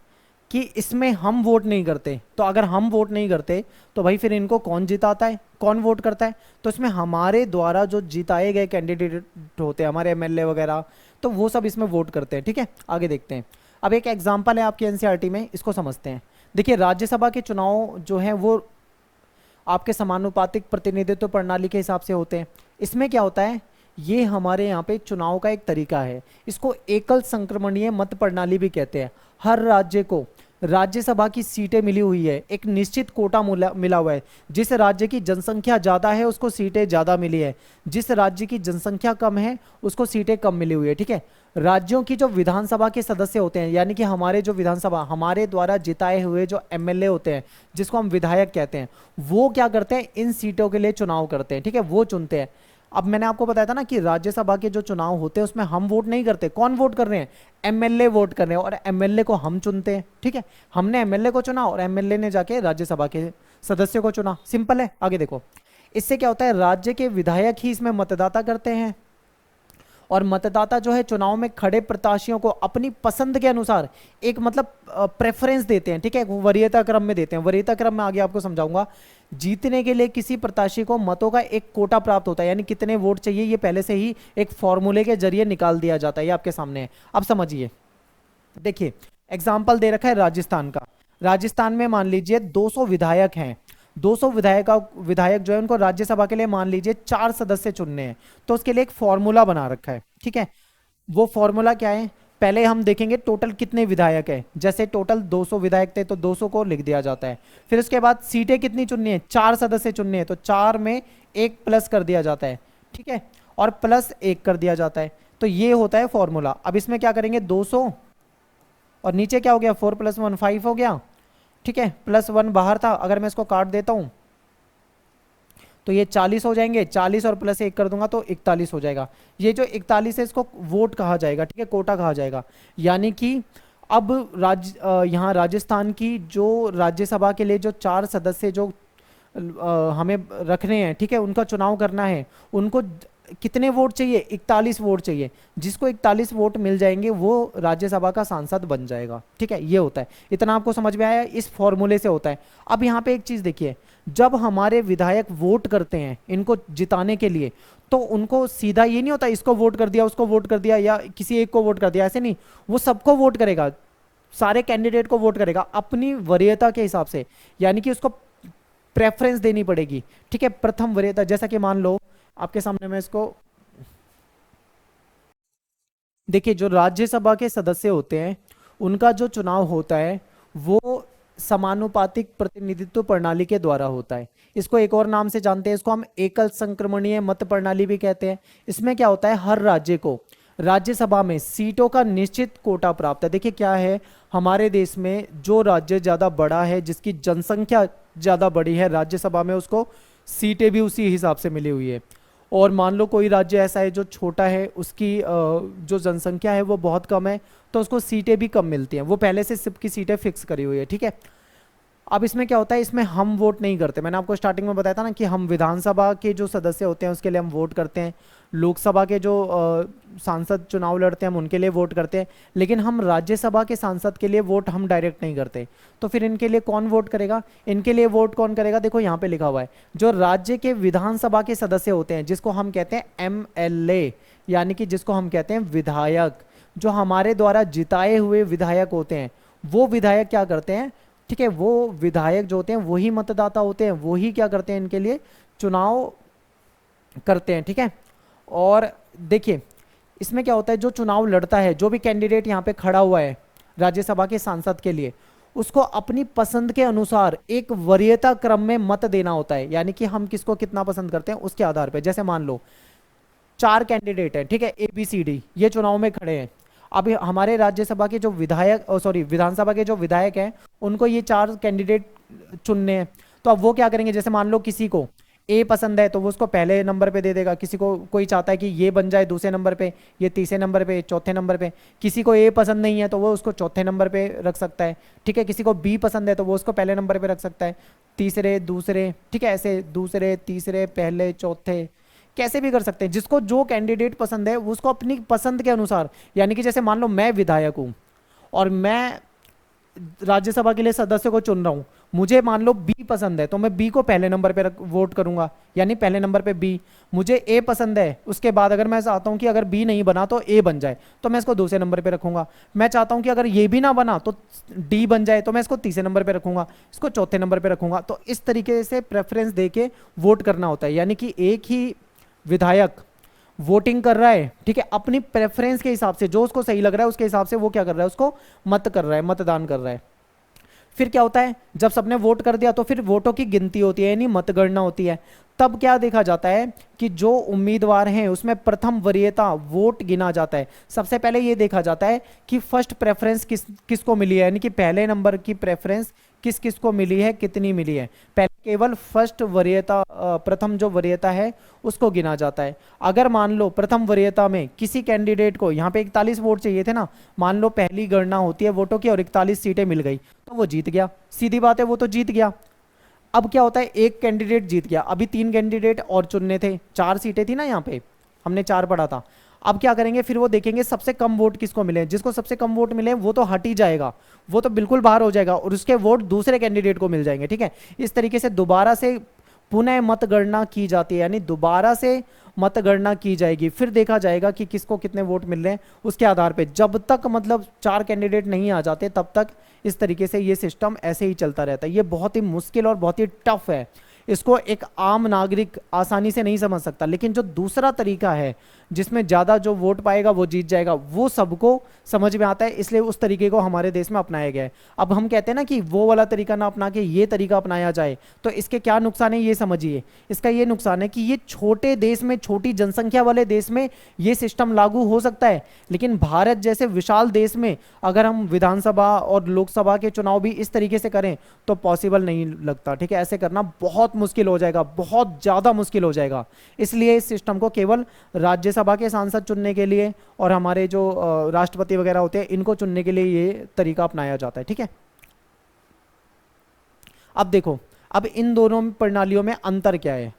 कि इसमें हम वोट नहीं करते, तो अगर हम वोट नहीं करते तो भाई फिर इनको कौन जिताता है, कौन वोट करता है, तो इसमें हमारे द्वारा जो जिताए गए कैंडिडेट होते हैं, हमारे एमएलए वगैरह, तो वो सब इसमें वोट करते हैं। ठीक है, आगे देखते हैं। अब एक एग्जाम्पल है आपके एनसीईआरटी में, इसको समझते हैं। देखिए, राज्यसभा के चुनाव जो हैं वो आपके समानुपातिक प्रतिनिधित्व प्रणाली के हिसाब से होते हैं। इसमें क्या होता है, ये हमारे यहाँ पे चुनाव का एक तरीका है, इसको एकल संक्रमणीय मत प्रणाली भी कहते हैं। हर राज्य को राज्यसभा की सीटें मिली हुई है, एक निश्चित कोटा मिला हुआ है। जिस राज्य की जनसंख्या ज़्यादा है उसको सीटें ज़्यादा मिली है, जिस राज्य की जनसंख्या कम है उसको सीटें कम मिली हुई है। ठीक है, राज्यों की जो विधानसभा के सदस्य होते हैं, यानी कि हमारे जो विधानसभा, हमारे द्वारा जिताए हुए जो एमएलए होते हैं, जिसको हम विधायक कहते हैं, वो क्या करते हैं, इन सीटों के लिए चुनाव करते हैं। ठीक है, वो चुनते हैं। अब मैंने आपको बताया था ना कि राज्यसभा के जो चुनाव होते हैं उसमें हम वोट नहीं करते, कौन वोट कर रहे हैं, एमएलए वोट कर रहे हैं, और एमएलए को हम चुनते हैं। ठीक है, हमने एमएलए को चुना और एमएलए ने जाके राज्यसभा के सदस्य को चुना, सिंपल है। आगे देखो, इससे क्या होता है, राज्य के विधायक ही इसमें मतदाता करते हैं, और मतदाता जो है चुनाव में खड़े प्रत्याशियों को अपनी पसंद के अनुसार एक मतलब प्रेफरेंस देते हैं, ठीक है, वरीयता क्रम में देते हैं। वरीयता क्रम में आगे आपको समझाऊंगा। जीतने के लिए किसी प्रत्याशी को मतों का एक कोटा प्राप्त होता है, यानी कितने वोट चाहिए ये पहले से ही एक फॉर्मूले के जरिए निकाल दिया जाता है। ये आपके सामने है, अब समझिए। देखिए एग्जाम्पल दे रखा है राजस्थान का। राजस्थान में मान लीजिए 200 विधायक हैं। 200 विधायक जो है उनको राज्यसभा के लिए मान लीजिए 4 सदस्य चुनने हैं, तो उसके लिए एक फॉर्मूला बना रखा है, ठीक है। वो फॉर्मूला क्या है, पहले हम देखेंगे टोटल कितने विधायक है। जैसे टोटल 200 विधायक थे तो 200 को लिख दिया जाता है। फिर उसके बाद सीटें कितनी चुननी है, 4 सदस्य चुनने हैं, तो 4 में 1 प्लस कर दिया जाता है, ठीक है, और प्लस 1 कर दिया जाता है। तो ये होता है फॉर्मूला। अब इसमें क्या करेंगे, 200 और नीचे क्या हो गया, 4 + 1 5 हो गया, ठीक है, +1 बाहर था। अगर मैं इसको काट देता हूं तो ये 40 हो जाएंगे, 40 और +1 कर दूंगा तो 41 हो जाएगा। ये जो 41 है इसको वोट कहा जाएगा, ठीक है, कोटा कहा जाएगा। यानी कि अब यहाँ राजस्थान की जो राज्यसभा के लिए जो 4 सदस्य जो हमें रखने हैं, ठीक है, उनका चुनाव करना है, उनको कितने वोट चाहिए, 41 वोट चाहिए। जिसको 41 वोट मिल जाएंगे वो राज्यसभा का सांसद बन जाएगा, ठीक है। ये होता है, इतना आपको समझ में आया, इस फॉर्मूले से होता है। अब यहाँ पे एक चीज देखिए, जब हमारे विधायक वोट करते हैं इनको जिताने के लिए, तो उनको सीधा ये नहीं होता इसको वोट कर दिया उसको वोट कर दिया या किसी एक को वोट कर दिया, ऐसे नहीं। वो सबको वोट करेगा, सारे कैंडिडेट को वोट करेगा अपनी वरीयता के हिसाब से, यानी कि उसको प्रेफरेंस देनी पड़ेगी, ठीक है। प्रथम वरीयता, जैसा कि मान लो आपके सामने मैं इसको देखिए, जो राज्यसभा के सदस्य होते हैं उनका जो चुनाव होता है वो समानुपातिक प्रतिनिधित्व प्रणाली के द्वारा होता है। इसको एक और नाम से जानते हैं, इसको हम एकल संक्रमणीय मत प्रणाली भी कहते हैं। इसमें क्या होता है, हर राज्य को राज्यसभा में सीटों का निश्चित कोटा प्राप्त है। देखिए क्या है, हमारे देश में जो राज्य ज्यादा बड़ा है, जिसकी जनसंख्या ज्यादा बड़ी है, राज्यसभा में उसको सीटें भी उसी हिसाब से मिली हुई है। और मान लो कोई राज्य ऐसा है जो छोटा है, उसकी जो जनसंख्या है वो बहुत कम है, तो उसको सीटें भी कम मिलती हैं। वो पहले से सबकी सीटें फिक्स करी हुई है, ठीक है। अब इसमें क्या होता है, इसमें हम वोट नहीं करते। मैंने आपको स्टार्टिंग में बताया था ना कि हम विधानसभा के जो सदस्य होते हैं उसके लिए हम वोट करते हैं, लोकसभा के जो सांसद चुनाव लड़ते हैं हम उनके लिए वोट करते हैं, लेकिन हम राज्यसभा के सांसद के लिए वोट हम डायरेक्ट नहीं करते। तो फिर इनके लिए कौन वोट करेगा, इनके लिए वोट कौन करेगा, देखो यहाँ पे लिखा हुआ है, जो राज्य के विधानसभा के सदस्य होते हैं, जिसको हम कहते हैं MLA, यानी कि जिसको हम कहते हैं विधायक, जो हमारे द्वारा जिताए हुए विधायक होते हैं, वो विधायक क्या करते हैं, ठीक है, वो विधायक जो होते हैं वही मतदाता होते हैं, वही क्या करते हैं, इनके लिए चुनाव करते हैं, ठीक है। और देखिए इसमें क्या होता है, जो चुनाव लड़ता है, जो भी कैंडिडेट यहाँ पे खड़ा हुआ है राज्यसभा के सांसद के लिए, उसको अपनी पसंद के अनुसार एक वरीयता क्रम में मत देना होता है। यानी कि हम किसको कितना पसंद करते हैं उसके आधार पर। जैसे मान लो 4 कैंडिडेट है, ठीक है, ABCD, ये चुनाव में खड़े हैं। अब हमारे राज्यसभा के जो विधायक, सॉरी विधानसभा के जो विधायक हैं, उनको ये 4 कैंडिडेट चुनने हैं। तो अब वो क्या करेंगे, जैसे मान लो किसी को A पसंद है तो वो उसको पहले नंबर पे दे देगा, किसी को कोई चाहता है कि ये बन जाए दूसरे नंबर पे, ये तीसरे नंबर पे, चौथे नंबर पे, किसी को A पसंद नहीं है तो वो उसको चौथे नंबर पे रख सकता है, ठीक है। किसी को B पसंद है तो वो उसको पहले नंबर पे रख सकता है, तीसरे दूसरे, ठीक है, ऐसे दूसरे तीसरे पहले चौथे, कैसे भी कर सकते हैं। जिसको जो कैंडिडेट पसंद है उसको अपनी पसंद के अनुसार, यानी कि जैसे मान लो मैं विधायक हूं और मैं राज्यसभा के लिए सदस्य को चुन रहा हूं, मुझे मान लो B पसंद है तो मैं B को पहले नंबर पे वोट करूंगा, यानी पहले नंबर पे B। मुझे A पसंद है, उसके बाद अगर मैं चाहता हूं कि अगर B नहीं बना तो A बन जाए तो मैं इसको दूसरे नंबर पे रखूंगा। मैं चाहता हूं कि अगर ये भी ना बना तो D बन जाए तो मैं इसको तीसरे नंबर पे रखूंगा, इसको चौथे नंबर पे रखूंगा। तो इस तरीके से प्रेफरेंस दे के वोट करना होता है, यानी कि एक ही विधायक वोटिंग कर रहा है, ठीक है, अपनी प्रेफरेंस के हिसाब से, जो उसको सही लग रहा है उसके हिसाब से वो क्या कर रहा है, उसको मत कर रहा है, मतदान कर रहा है। फिर क्या होता है, जब सबने वोट कर दिया तो फिर वोटों की गिनती होती है, यानी मतगणना होती है। तब क्या देखा जाता है कि जो उम्मीदवार हैं उसमें प्रथम वरीयता वोट गिना जाता है। सबसे पहले ये देखा जाता है कि फर्स्ट प्रेफरेंस किसको मिली है, यानी कि पहले नंबर की प्रेफरेंस किस किस को मिली है, कितनी मिली है। पहले केवल फर्स्ट वरीयता, प्रथम जो वरीयता है उसको गिना जाता है। अगर मान लो प्रथम वरीयता में किसी कैंडिडेट को, यहाँ पे 41 वोट चाहिए थे ना, मान लो पहली गणना होती है वोटों की और 41 सीटें मिल गई तो वो जीत गया, सीधी बात है, वो तो जीत गया। अब क्या होता है, एक कैंडिडेट जीत गया, अभी 3 कैंडिडेट और चुनने थे, 4 सीटें थी ना यहाँ पे, हमने 4 पढ़ा था। अब क्या करेंगे, फिर वो देखेंगे सबसे कम वोट किसको मिले, जिसको सबसे कम वोट मिले वो तो हट ही जाएगा, वो तो बिल्कुल बाहर हो जाएगा, और उसके वोट दूसरे कैंडिडेट को मिल जाएंगे। ठीक है, इस तरीके से दोबारा से पुनः मतगणना की जाती है, यानी दोबारा से मतगणना की जाएगी, फिर देखा जाएगा कि किसको कितने वोट मिल रहे हैं, उसके आधार पे जब तक मतलब 4 कैंडिडेट नहीं आ जाते तब तक इस तरीके से ये सिस्टम ऐसे ही चलता रहता है। ये बहुत ही मुश्किल और बहुत ही टफ है, इसको एक आम नागरिक आसानी से नहीं समझ सकता। लेकिन जो दूसरा तरीका है जिसमें ज़्यादा जो वोट पाएगा वो जीत जाएगा, वो सबको समझ में आता है, इसलिए उस तरीके को हमारे देश में अपनाया गया है। अब हम कहते हैं ना कि वो वाला तरीका ना अपना के ये तरीका अपनाया जाए, तो इसके क्या नुकसान है ये समझिए। इसका ये नुकसान है कि ये छोटे देश में, छोटी जनसंख्या वाले देश में ये सिस्टम लागू हो सकता है, लेकिन भारत जैसे विशाल देश में अगर हम विधानसभा और लोकसभा के चुनाव भी इस तरीके से करें तो पॉसिबल नहीं लगता। ठीक है, ऐसे करना बहुत मुश्किल हो जाएगा, बहुत ज़्यादा मुश्किल हो जाएगा। इसलिए इस सिस्टम को केवल राज्यसभा के सांसद चुनने के लिए और हमारे जो राष्ट्रपति वगैरह होते हैं इनको चुनने के लिए ये तरीका अपनाया जाता है। ठीक है, अब देखो, अब इन दोनों प्रणालियों में अंतर क्या है।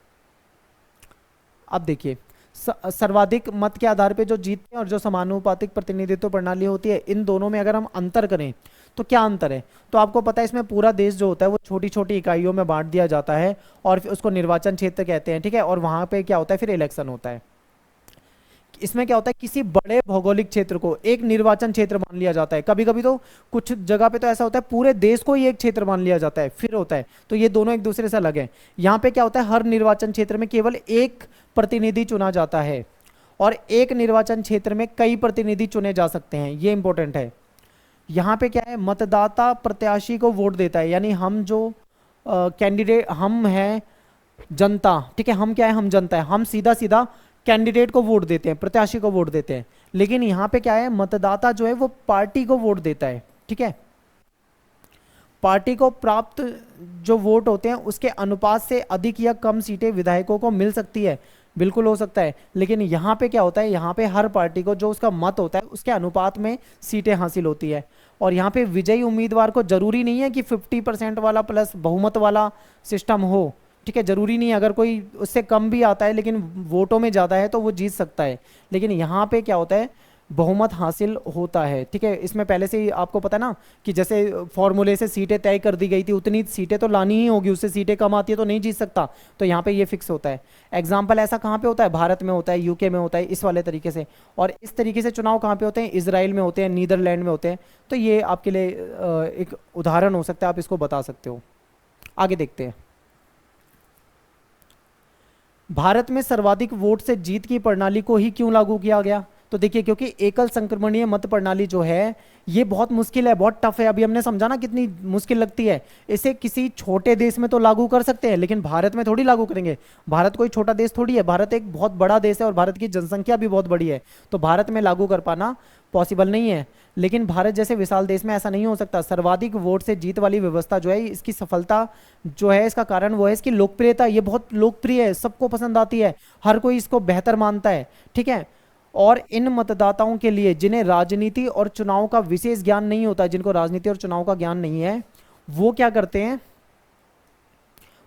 अब देखिए, सर्वाधिक मत के आधार पे जो जीतते हैं और जो समानुपातिक प्रतिनिधित्व प्रणाली होती है, इन दोनों में अगर हम अंतर करें तो क्या अंतर है। तो आपको पता है इसमें पूरा देश जो होता है वो छोटी छोटी इकाइयों में बांट दिया जाता है और फिर उसको निर्वाचन क्षेत्र कहते हैं। ठीक है, और वहां पे क्या होता है, फिर इलेक्शन होता है। इसमें क्या होता है, किसी बड़े भौगोलिक क्षेत्र को एक निर्वाचन क्षेत्र मान लिया जाता है, कभी कभी तो कुछ जगह पे तो ऐसा होता है पूरे देश को ही एक क्षेत्र मान लिया जाता है, फिर होता है। तो ये दोनों एक दूसरे से अलग हैं। यहाँ पे क्या होता है, हर निर्वाचन क्षेत्र में केवल एक प्रतिनिधि चुना जाता है और एक निर्वाचन क्षेत्र में कई प्रतिनिधि चुने जा सकते हैं, ये इंपॉर्टेंट है। यहाँ पे क्या है, मतदाता प्रत्याशी को वोट देता है, यानी हम जो कैंडिडेट, हम हैं जनता। ठीक है, हम क्या है, हम जनता है, हम सीधा सीधा कैंडिडेट को वोट देते हैं, प्रत्याशी को वोट देते हैं। लेकिन यहाँ पे क्या है, मतदाता जो है वो पार्टी को वोट देता है। ठीक है, पार्टी को प्राप्त जो वोट होते हैं उसके अनुपात से अधिक या कम सीटें विधायकों को मिल सकती है, बिल्कुल हो सकता है। लेकिन यहाँ पे क्या होता है, यहाँ पे हर पार्टी को जो उसका मत होता है उसके अनुपात में सीटें हासिल होती है। और यहाँ पे विजयी उम्मीदवार को जरूरी नहीं है कि 50% वाला प्लस बहुमत वाला सिस्टम हो। ठीक है, जरूरी नहीं है, अगर कोई उससे कम भी आता है लेकिन वोटों में ज़्यादा है तो वो जीत सकता है। लेकिन यहाँ पे क्या होता है, बहुमत हासिल होता है। ठीक है, इसमें पहले से ही आपको पता है ना कि जैसे फॉर्मूले से सीटें तय कर दी गई थी, उतनी सीटें तो लानी ही होगी, उससे सीटें कम आती है तो नहीं जीत सकता, तो यहाँ पे ये फिक्स होता है। एग्जाम्पल ऐसा कहाँ पे होता है, भारत में होता है, यूके में होता है, इस वाले तरीके से। और इस तरीके से चुनाव कहाँ पे होते हैं, इजराइल में होते हैं, नीदरलैंड में होते हैं। तो ये आपके लिए एक उदाहरण हो सकता है, आप इसको बता सकते हो। आगे देखते हैं, भारत में सर्वाधिक वोट से जीत की प्रणाली को ही क्यों लागू किया गया। तो देखिए, क्योंकि एकल संक्रमणीय मत प्रणाली जो है ये बहुत मुश्किल है, बहुत टफ है। अभी हमने समझा ना कितनी मुश्किल लगती है। इसे किसी छोटे देश में तो लागू कर सकते हैं, लेकिन भारत में थोड़ी लागू करेंगे। भारत कोई छोटा देश थोड़ी है, भारत एक बहुत बड़ा देश है और भारत की जनसंख्या भी बहुत बड़ी है, तो भारत में लागू कर पाना पॉसिबल नहीं है। लेकिन भारत जैसे विशाल देश में ऐसा नहीं हो सकता। सर्वाधिक वोट से जीत वाली व्यवस्था जो है, इसकी सफलता जो है, इसका कारण वो है इसकी लोकप्रियता। ये बहुत लोकप्रिय है, सबको पसंद आती है, हर कोई इसको बेहतर मानता है। ठीक है, और इन मतदाताओं के लिए जिन्हें राजनीति और चुनाव का विशेष ज्ञान नहीं होता, जिनको राजनीति और चुनाव का ज्ञान नहीं है, वो क्या करते हैं,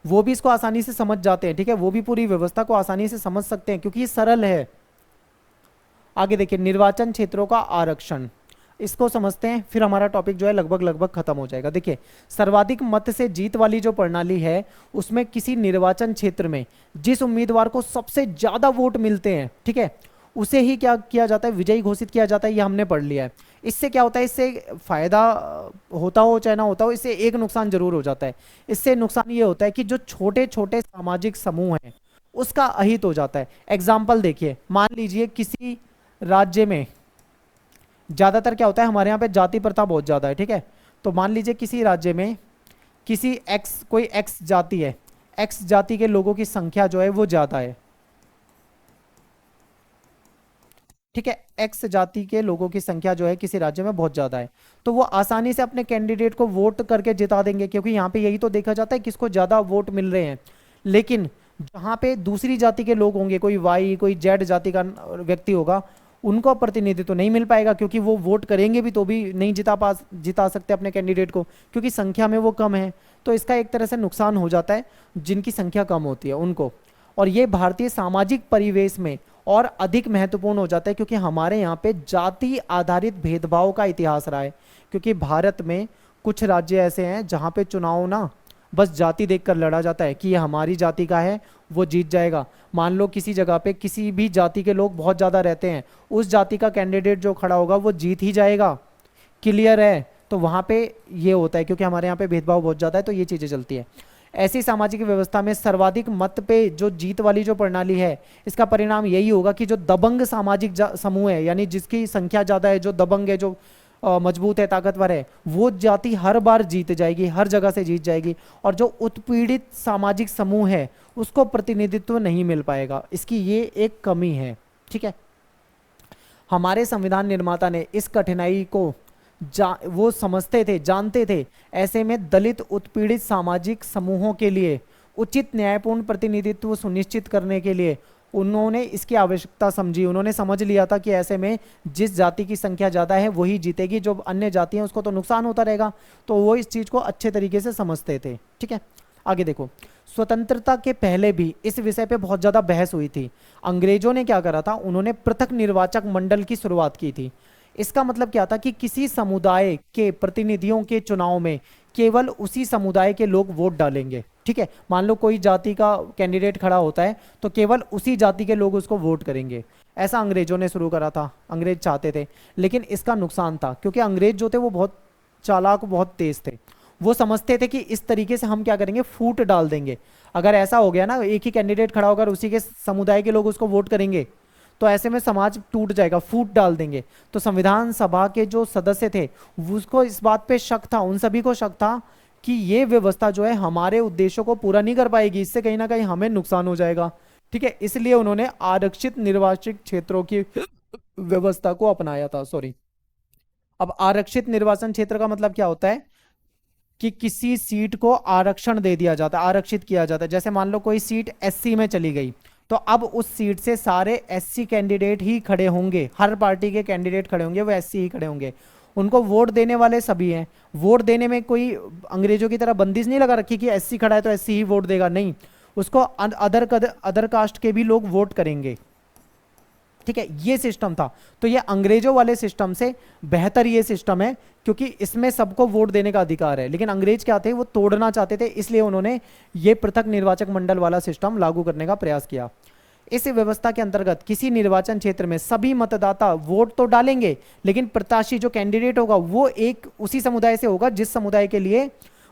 वो भी इसको आसानी से समझ जाते हैं। ठीक है, वो भी पूरी व्यवस्था को आसानी से समझ सकते हैं क्योंकि ये सरल है। आगे देखिए, निर्वाचन क्षेत्रों का आरक्षण, इसको समझते हैं, फिर हमारा टॉपिक जो है लगभग खत्म हो जाएगा। देखिए, सर्वाधिक मत से जीत वाली जो प्रणाली है उसमें किसी निर्वाचन क्षेत्र में जिस उम्मीदवार को सबसे ज्यादा वोट मिलते हैं, ठीक है, उसे ही क्या किया जाता है, विजयी घोषित किया जाता है। ये हमने पढ़ लिया है। इससे क्या होता है, इससे फायदा होता हो चाहे ना होता हो, इससे एक नुकसान जरूर हो जाता है। इससे नुकसान ये होता है कि जो छोटे छोटे सामाजिक समूह हैं उसका अहित हो जाता है। एग्जाम्पल देखिए, मान लीजिए किसी राज्य में ज्यादातर क्या होता है, हमारे यहाँ पे जाति प्रथा बहुत ज्यादा है। ठीक है, तो मान लीजिए किसी राज्य में किसी कोई एक्स जाति है, एक्स जाति के लोगों की संख्या जो है वो ज्यादा है। ठीक है, एक्स जाति के लोगों की संख्या जो है किसी राज्य में बहुत ज्यादा है, तो वो आसानी से अपने कैंडिडेट को वोट करके जिता देंगे, क्योंकि यहाँ पे यही तो देखा जाता है किसको ज्यादा वोट मिल रहे हैं। लेकिन जहाँ पे दूसरी जाति के लोग होंगे, कोई वाई कोई जेड जाति का व्यक्ति होगा, उनको प्रतिनिधित्व तो नहीं मिल पाएगा, क्योंकि वो वोट करेंगे भी तो भी नहीं जिता सकते अपने कैंडिडेट को, क्योंकि संख्या में वो कम है। तो इसका एक तरह से नुकसान हो जाता है जिनकी संख्या कम होती है उनको। और ये भारतीय सामाजिक परिवेश में और अधिक महत्वपूर्ण हो जाता है क्योंकि हमारे यहाँ पे जाति आधारित भेदभाव का इतिहास रहा है। क्योंकि भारत में कुछ राज्य ऐसे हैं जहाँ पे चुनाव ना बस जाति देखकर लड़ा जाता है कि ये हमारी जाति का है, वो जीत जाएगा। मान लो किसी जगह पे किसी भी जाति के लोग बहुत ज़्यादा रहते हैं, उस जाति का कैंडिडेट जो खड़ा होगा वो जीत ही जाएगा, क्लियर है। तो वहाँ पे ये होता है क्योंकि हमारे यहाँ पे भेदभाव बहुत ज़्यादा है, तो ये चीज़ें चलती है। ऐसी सामाजिक व्यवस्था में सर्वाधिक मत पे जो जीत वाली जो प्रणाली है, इसका परिणाम यही होगा कि जो दबंग सामाजिक समूह है, यानी जिसकी संख्या ज़्यादा है, जो दबंग है, जो मजबूत है, ताकतवर है, वो जाति हर बार जीत जाएगी, हर जगह से जीत जाएगी। और जो उत्पीड़ित सामाजिक समूह है उसको प्रतिनिधित्व नहीं मिल पाएगा। इसकी ये एक कमी है, ठीक है। हमारे संविधान निर्माता ने इस कठिनाई को वो समझते थे, जानते थे। ऐसे में दलित उत्पीड़ित सामाजिक समूहों के लिए उचित न्यायपूर्ण प्रतिनिधित्व सुनिश्चित करने के लिए उन्होंने इसकी आवश्यकता समझी। उन्होंने समझ लिया था कि ऐसे में जिस जाति की संख्या ज़्यादा है वही जीतेगी, जो अन्य जाति हैं उसको तो नुकसान होता रहेगा। तो वो इस चीज़ को अच्छे तरीके से समझते थे, ठीक है। आगे देखो, स्वतंत्रता के पहले भी इस विषय पे बहुत ज़्यादा बहस हुई थी। अंग्रेजों ने क्या करा था, उन्होंने पृथक निर्वाचक मंडल की शुरुआत की थी। इसका मतलब क्या था कि किसी समुदाय के प्रतिनिधियों के चुनाव में केवल उसी समुदाय के लोग वोट डालेंगे, ठीक है। मान लो कोई जाति का कैंडिडेट खड़ा होता है तो केवल उसी जाति के लोग उसको वोट करेंगे। ऐसा अंग्रेजों ने शुरू करा था, अंग्रेज चाहते थे। लेकिन इसका नुकसान था क्योंकि अंग्रेज जो थे वो बहुत चालाक, बहुत तेज थे। वो समझते थे कि इस तरीके से हम क्या करेंगे, फूट डाल देंगे। अगर ऐसा हो गया ना, एक ही कैंडिडेट खड़ा होकर उसी के समुदाय के लोग उसको वोट करेंगे, तो ऐसे में समाज टूट जाएगा, फूट डाल देंगे। तो संविधान सभा के जो सदस्य थे उसको इस बात पे शक था, उन सभी को शक था कि ये व्यवस्था जो है हमारे उद्देश्यों को पूरा नहीं कर पाएगी, इससे कहीं ना कहीं हमें नुकसान हो जाएगा, ठीक है। इसलिए उन्होंने आरक्षित निर्वाचित क्षेत्रों की व्यवस्था को अपनाया था। सॉरी, अब आरक्षित निर्वाचन क्षेत्र का मतलब क्या होता है कि किसी सीट को आरक्षण दे दिया जाता है, आरक्षित किया जाता है। जैसे मान लो कोई सीट एससी में चली गई, तो अब उस सीट से सारे एससी कैंडिडेट ही खड़े होंगे, हर पार्टी के कैंडिडेट खड़े होंगे, वो एससी ही खड़े होंगे। उनको वोट देने वाले सभी हैं। वोट देने में कोई अंग्रेजों की तरह बंदिश नहीं लगा रखी कि एससी खड़ा है तो एससी ही वोट देगा, नहीं, उसको अदर कास्ट के भी लोग वोट करेंगे, ठीक है। ये सिस्टम था। तो ये अंग्रेजों वाले सिस्टम से बेहतर ये सिस्टम है क्योंकि इसमें सबको वोट देने का अधिकार है। लेकिन अंग्रेज क्या थे, वो तोड़ना चाहते थे, इसलिए उन्होंने ये पृथक निर्वाचक मंडल वाला सिस्टम लागू करने का प्रयास किया। इस व्यवस्था के अंतर्गत किसी निर्वाचन क्षेत्र में सभी मतदाता वोट तो डालेंगे, लेकिन प्रत्याशी जो कैंडिडेट होगा वो एक उसी समुदाय से होगा जिस समुदाय के लिए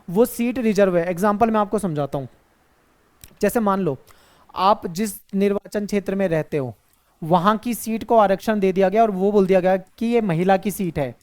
वो सीट रिजर्व है। एग्जाम्पल मैं आपको समझाता हूं। जैसे मान लो आप जिस निर्वाचन क्षेत्र में रहते हो वहां की सीट को आरक्षण दे दिया गया और वो बोल दिया गया कि ये महिला की सीट है,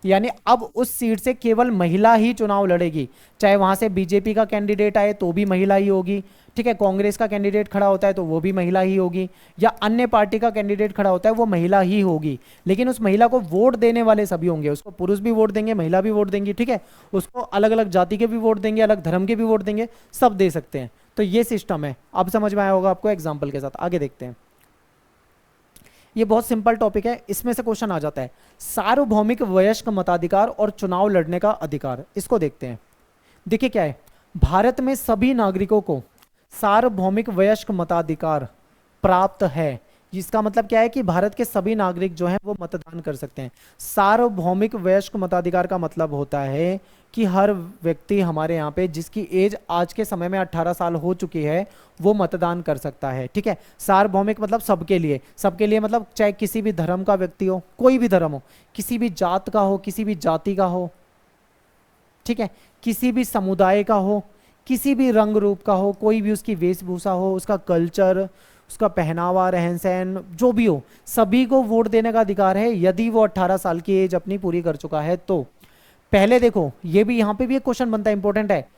यानी अब उस सीट से केवल महिला ही चुनाव लड़ेगी। चाहे वहां से बीजेपी का कैंडिडेट आए तो भी महिला ही होगी, ठीक है। कांग्रेस का कैंडिडेट खड़ा होता है तो वो भी महिला ही होगी, या अन्य पार्टी का कैंडिडेट खड़ा होता है वो महिला ही होगी। लेकिन उस महिला को वोट देने वाले सभी होंगे, उसको पुरुष भी वोट देंगे, महिला भी वोट देंगी, ठीक है। उसको अलग अलग जाति के भी वोट देंगे, अलग धर्म के भी वोट देंगे, सब दे सकते हैं। तो ये सिस्टम है। अब समझ में आया होगा आपको एग्जाम्पल के साथ। आगे देखते हैं। ये बहुत सिंपल टॉपिक है, इसमें से क्वेश्चन आ जाता है। सार्वभौमिक वयस्क मताधिकार और चुनाव लड़ने का अधिकार, इसको देखते हैं। देखिए क्या है, भारत में सभी नागरिकों को सार्वभौमिक वयस्क मताधिकार प्राप्त है। इसका मतलब क्या है कि भारत के सभी नागरिक जो हैं वो मतदान कर सकते हैं। सार्वभौमिक वयस्क मताधिकार का मतलब होता है कि हर व्यक्ति हमारे यहाँ पे जिसकी एज आज के समय में 18 साल हो चुकी है वो मतदान कर सकता है, ठीक है। सार्वभौमिक मतलब सबके लिए, सबके लिए मतलब चाहे किसी भी धर्म का व्यक्ति हो, कोई भी धर्म हो, किसी भी जात का हो, किसी भी जाति का हो, ठीक है, किसी भी समुदाय का हो, किसी भी रंग रूप का हो, कोई भी उसकी वेशभूषा हो, उसका कल्चर, उसका पहनावा, रहन सहन जो भी हो, सभी को वोट देने का अधिकार है यदि वो 18 साल की एज अपनी पूरी कर चुका है। तो पहले देखो, ये भी यहाँ पे भी एक क्वेश्चन बनता है, इंपॉर्टेंट है।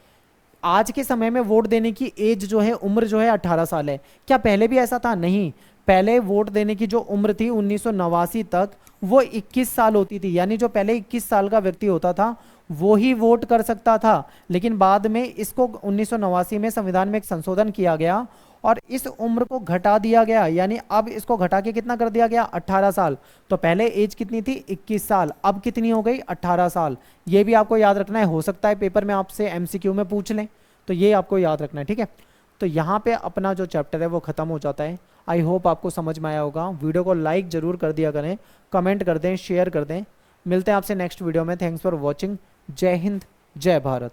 आज के समय में वोट देने की एज जो है, उम्र जो है 18 साल है। क्या पहले भी ऐसा था? नहीं। पहले वोट देने की जो उम्र थी 1989 तक वो 21 साल होती थी, यानी जो पहले 21 साल का व्यक्ति होता था वो ही वोट कर सकता था। लेकिन बाद में इसको 1989 में संविधान में एक संशोधन किया गया और इस उम्र को घटा दिया गया, यानी अब इसको घटा के कितना कर दिया गया, 18 साल। तो पहले एज कितनी थी, 21 साल, अब कितनी हो गई, 18 साल। ये भी आपको याद रखना है, हो सकता है पेपर में आपसे एमसीक्यू में पूछ लें, तो ये आपको याद रखना है, ठीक है। तो यहाँ पे अपना जो चैप्टर है वो ख़त्म हो जाता है। आई होप आपको समझ में आया होगा। वीडियो को लाइक ज़रूर कर दिया करें, कमेंट कर दें, शेयर कर दें। मिलते हैं आपसे नेक्स्ट वीडियो में। Thanks for watching. जय हिंद, जय भारत।